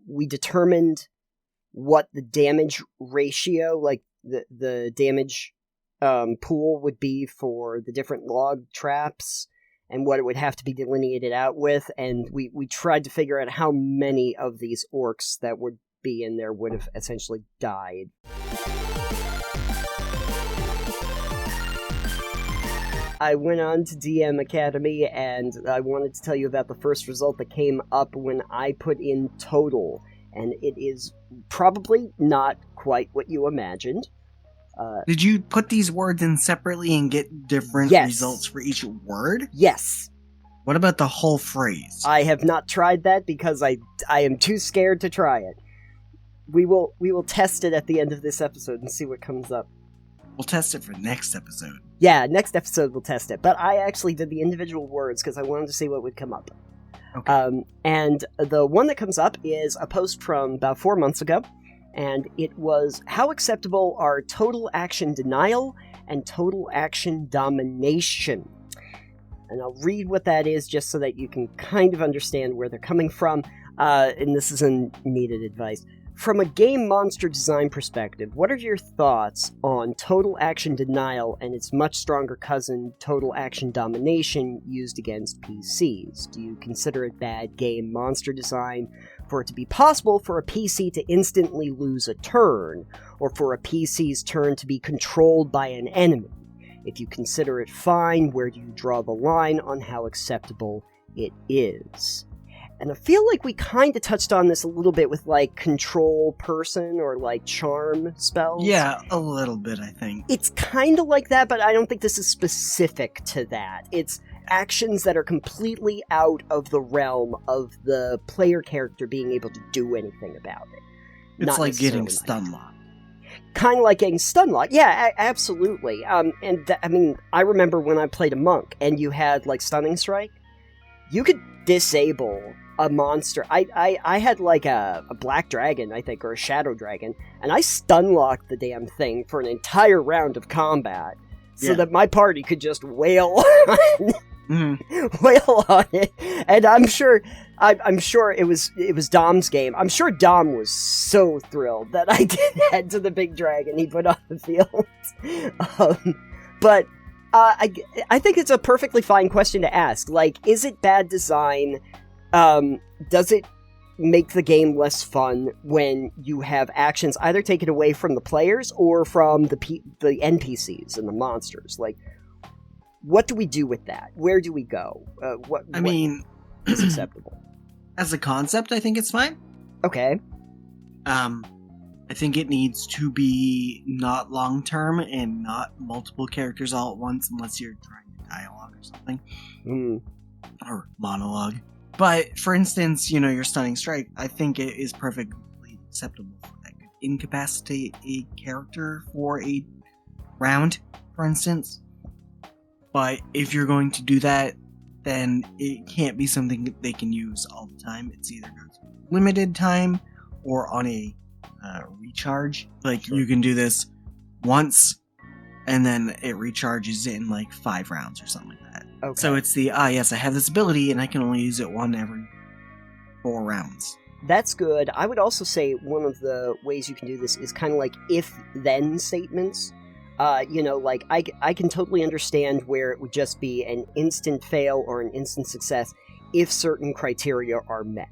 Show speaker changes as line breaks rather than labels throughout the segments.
we determined what the damage ratio, like the damage pool would be for the different log traps and what it would have to be delineated out with, and we tried to figure out how many of these orcs that would be in there would have essentially died. I went on to DM Academy, and I wanted to tell you about the first result that came up when I put in total, and it is probably not quite what you imagined.
Did you put these words in separately and get different results for each word?
Yes.
What about the whole phrase?
I have not tried that because I am too scared to try it. We will test it at the end of this episode and see what comes up.
We'll test it for next episode.
Yeah, next episode we'll test it. But I actually did the individual words because I wanted to see what would come up.
Okay.
And the one that comes up is a post from about 4 months ago. And it was, how acceptable are total action denial and total action domination? And I'll read what that is just so that you can kind of understand where they're coming from. And this is needed advice. From a game monster design perspective, what are your thoughts on total action denial and its much stronger cousin, total action domination, used against PCs? Do you consider it bad game monster design for it to be possible for a PC to instantly lose a turn, or for a PC's turn to be controlled by an enemy? If you consider it fine, where do you draw the line on how acceptable it is? And I feel like we kind of touched on this a little bit with, like, control person or, like, charm spells.
Yeah, a little bit, I think.
It's kind of like that, but I don't think this is specific to that. It's actions that are completely out of the realm of the player character being able to do anything about it.
It's like getting stun locked.
Kind of like getting stun locked. Yeah, absolutely. I mean, I remember when I played a monk and you had, like, stunning strike. You could disable a monster. I had like a black dragon, I think, or a shadow dragon, and I stun locked the damn thing for an entire round of combat, so that my party could just wail on, wail on it. And I'm sure it was Dom's game. I'm sure Dom was so thrilled that I did that to the big dragon he put on the field. But I think it's a perfectly fine question to ask. Like, is it bad design? Does it make the game less fun when you have actions either taken away from the players or from the NPCs and the monsters? Like, what do we do with that? Where do we go? What is acceptable?
As a concept, I think it's fine.
Okay.
I think it needs to be not long-term and not multiple characters all at once unless you're trying to dialogue or something. Or monologue. But, for instance, your stunning strike, I think it is perfectly acceptable for that. Could incapacitate a character for a round, for instance. But if you're going to do that, then it can't be something that they can use all the time. It's either going to be limited time or on a recharge. Like, you can do this once, and then it recharges in, like, 5 rounds or something like that. Okay. So it's the, yes, I have this ability, and I can only use it one every 4 rounds.
That's good. I would also say one of the ways you can do this is kind of like if-then statements. Like, I can totally understand where it would just be an instant fail or an instant success if certain criteria are met.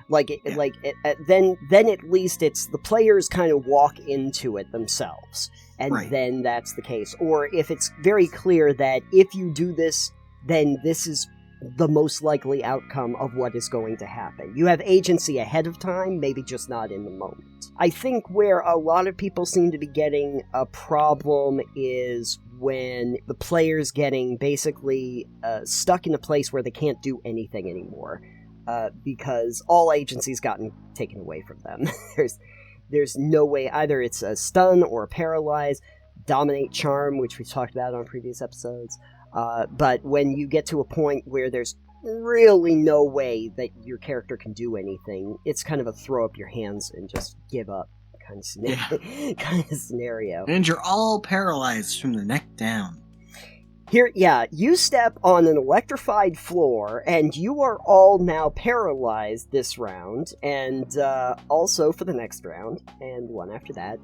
Then at least it's the players kind of walk into it themselves, and then that's the case. Or if it's very clear that if you do this, then this is the most likely outcome of what is going to happen. You have agency ahead of time, maybe just not in the moment. I think where a lot of people seem to be getting a problem is when the player's getting basically stuck in a place where they can't do anything anymore. Because all agency's gotten taken away from them. There's no way, either it's a stun or a paralyze, dominate charm, which we've talked about on previous episodes. But when you get to a point where there's really no way that your character can do anything, it's kind of a throw up your hands and just give up kind of scenario.
And you're all paralyzed from the neck down.
Here, yeah, you step on an electrified floor, and you are all now paralyzed this round, and also for the next round, and one after that,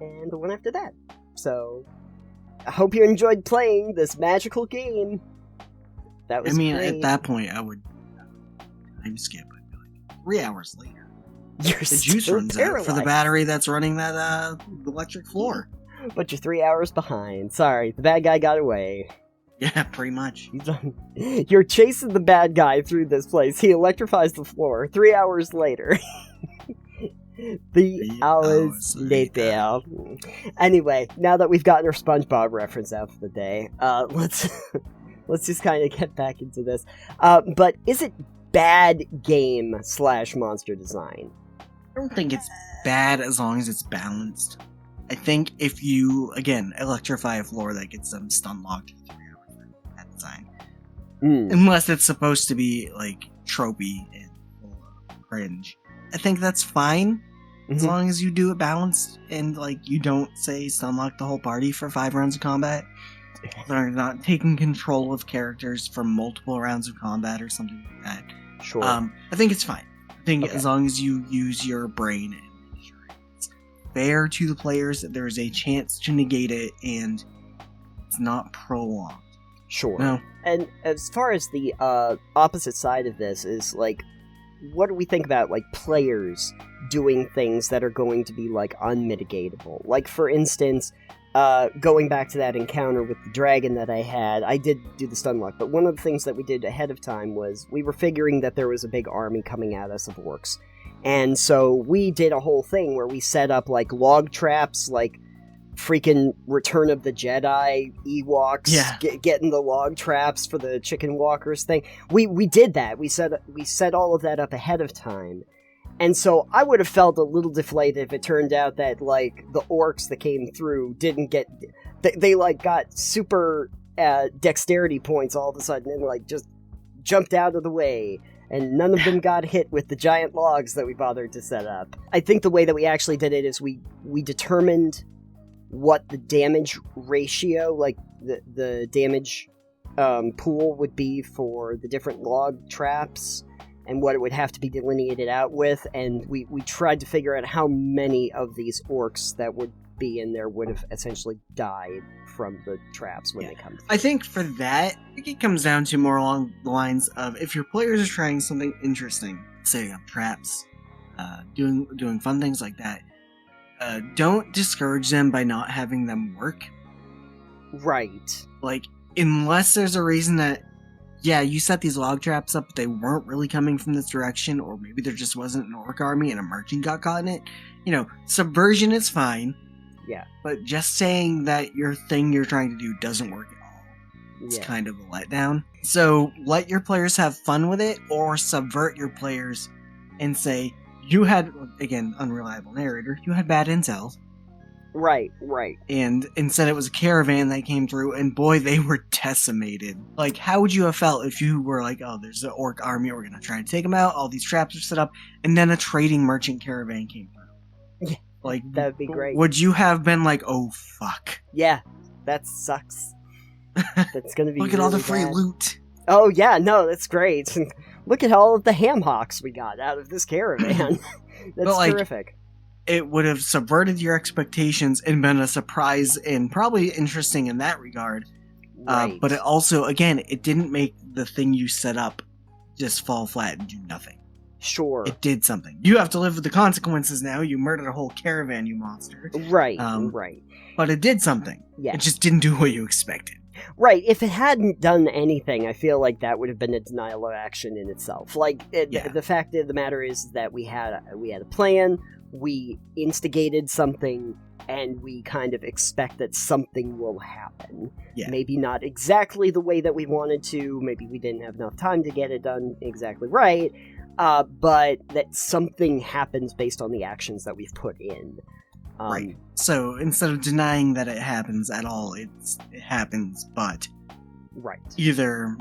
and the one after that. So, I hope you enjoyed playing this magical game. That was great.
At that point, I would time skip. I'd be like, 3 hours later. The juice runs out for the battery that's running that electric floor.
But you're 3 hours behind. Sorry, the bad guy got away.
Yeah, pretty much.
You're chasing the bad guy through this place. He electrifies the floor. 3 hours later. 3 hours later. Anyway, now that we've gotten our SpongeBob reference out for the day, let's just kind of get back into this. But is it bad game / monster design?
I don't think it's bad as long as it's balanced. I think if you, again, electrify a floor, that gets them stun locked for 3 hours at the time. Unless it's supposed to be, like, tropey and cringe. I think that's fine, as long as you do it balanced, and, like, you don't, say, stun lock the whole party for 5 rounds of combat. They're not taking control of characters for multiple rounds of combat or something like that.
Sure.
I think it's fine. I think as long as you use your brain and make sure it's fair to the players, that there is a chance to negate it, and it's not prolonged.
Sure.
No.
And as far as the opposite side of this is, like, what do we think about, like, players doing things that are going to be, like, unmitigatable? Like, for instance, going back to that encounter with the dragon that I had, I did do the stun lock, but one of the things that we did ahead of time was we were figuring that there was a big army coming at us of orcs. And so we did a whole thing where we set up, like, log traps, like freaking Return of the Jedi Ewoks, getting the log traps for the chicken walkers thing. We did that. We set all of that up ahead of time. And so I would have felt a little deflated if it turned out that, like, the orcs that came through didn't get... They like, got super dexterity points all of a sudden and, like, just jumped out of the way. And none of them got hit with the giant logs that we bothered to set up. I think the way that we actually did it is we determined what the damage ratio, like, the damage pool would be for the different log traps, and what it would have to be delineated out with, and we tried to figure out how many of these orcs that would be in there would have essentially died from the traps when they come through.
I think for that, it comes down to more along the lines of, if your players are trying something interesting, setting up traps, doing fun things like that, don't discourage them by not having them work.
Right.
Like, unless there's a reason that, yeah, you set these log traps up, but they weren't really coming from this direction, or maybe there just wasn't an orc army and a merchant got caught in it. You know, subversion is fine.
Yeah.
But just saying that your thing you're trying to do doesn't work at all, it's kind of a letdown. So let your players have fun with it, or subvert your players and say, you had, again, unreliable narrator, you had bad intel.
Right.
And instead it was a caravan that came through, and boy, they were decimated. Like, how would you have felt if you were like, oh, there's an orc army, we're gonna try and take them out, all these traps are set up, and then a trading merchant caravan came through?
Yeah,
like,
that would be great.
Would you have been like, oh, fuck?
Yeah, that sucks. That's gonna be
Look at all the free loot.
Oh, yeah, no, that's great. Look at all of the ham hocks we got out of this caravan. That's terrific.
It would have subverted your expectations and been a surprise and probably interesting in that regard.
Right.
But it also, again, it didn't make the thing you set up just fall flat and do nothing.
Sure.
It did something. You have to live with the consequences now. You murdered a whole caravan, you monster.
Right, right.
But it did something.
Yeah.
It just didn't do what you expected.
Right, if it hadn't done anything, I feel like that would have been a denial of action in itself. Like, the fact of the matter is that we had a plan, we instigated something, and we kind of expect that something will happen.
Yeah.
Maybe not exactly the way that we wanted to, maybe we didn't have enough time to get it done exactly right, but that something happens based on the actions that we've put in.
Right. So instead of denying that it happens at all, it happens, but
right.
Either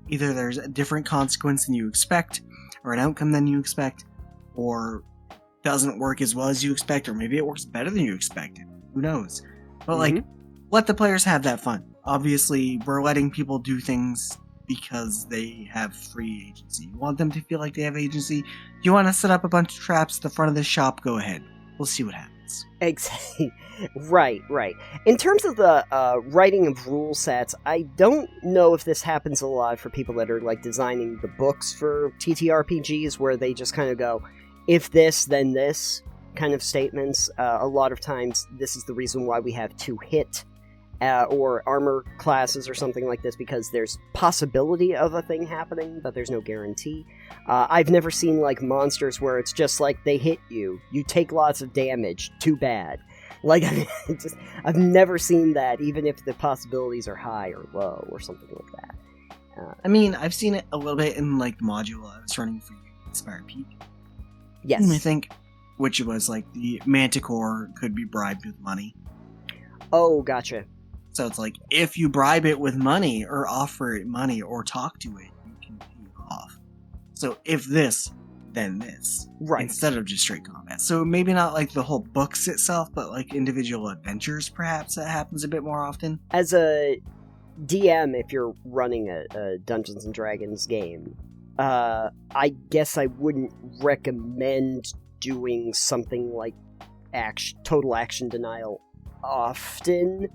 either there's a different consequence than you expect, or an outcome than you expect, or doesn't work as well as you expect, or maybe it works better than you expected. Who knows? But let the players have that fun. Obviously, we're letting people do things because they have free agency. You want them to feel like they have agency. You want to set up a bunch of traps at the front of the shop, go ahead. We'll see what happens.
Exactly. Right. In terms of the writing of rule sets, I don't know if this happens a lot for people that are like designing the books for TTRPGs, where they just kind of go, if this, then this kind of statements. A lot of times, this is the reason why we have 2 hit or armor classes or something like this, because there's possibility of a thing happening, but there's no guarantee. I've never seen like monsters where it's just like they hit you, you take lots of damage, too bad. Like, I've never seen that, even if the possibilities are high or low or something like that.
I mean, I've seen it a little bit in like the module I was running for Inspire Peak.
Yes.
I think, which was like the Manticore could be bribed with money.
Oh, gotcha.
So it's like, if you bribe it with money, or offer it money, or talk to it, you can pay it off. So if this, then this.
Right.
Instead of just straight combat. So maybe not like the whole books itself, but like individual adventures, perhaps, that happens a bit more often.
As a DM, if you're running a Dungeons & Dragons game, I guess I wouldn't recommend doing something like total action denial often,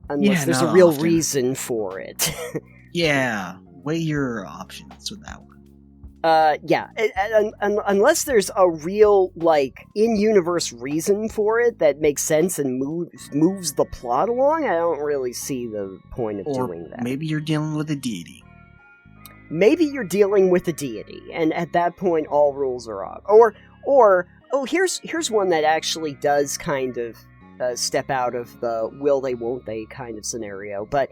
unless there's a real reason for it.
Yeah, weigh your options with that one.
Yeah, unless there's a real, like, in-universe reason for it that makes sense and moves the plot along, I don't really see the point of doing that.
Maybe you're dealing with a deity.
Maybe you're dealing with a deity, and at that point, all rules are off. Here's one that actually does kind of step out of the will they, won't they kind of scenario, but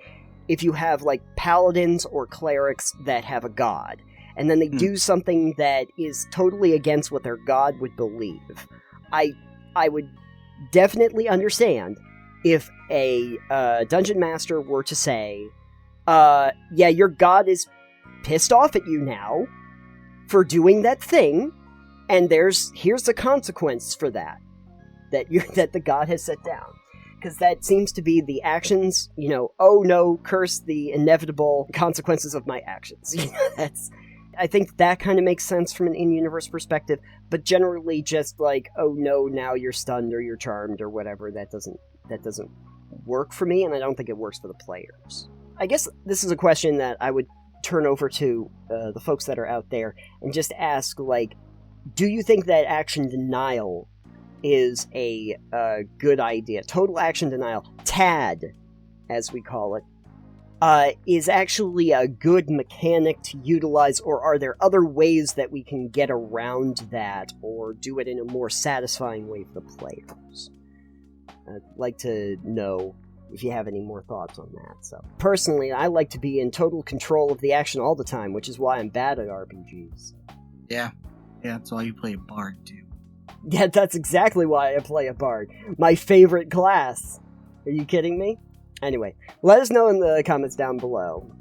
if you have, like, paladins or clerics that have a god, and then they do something that is totally against what their god would believe, I would definitely understand if a dungeon master were to say, yeah, your god is pissed off at you now for doing that thing, and here's the consequence for that the god has set down. Because that seems to be the actions, oh no, curse the inevitable consequences of my actions. I think that kind of makes sense from an in-universe perspective, but generally just like, oh no, now you're stunned or you're charmed or whatever, that doesn't work for me, and I don't think it works for the players. I guess this is a question that I would turn over to the folks that are out there and just ask, like, do you think that action denial is a good idea? Total action denial, TAD, as we call it, is actually a good mechanic to utilize, or are there other ways that we can get around that, or do it in a more satisfying way for the players? I'd like to know if you have any more thoughts on that. So, personally, I like to be in total control of the action all the time, which is why I'm bad at RPGs.
Yeah, that's why you play a bard, too.
Yeah, that's exactly why I play a bard. My favorite class. Are you kidding me? Anyway, let us know in the comments down below.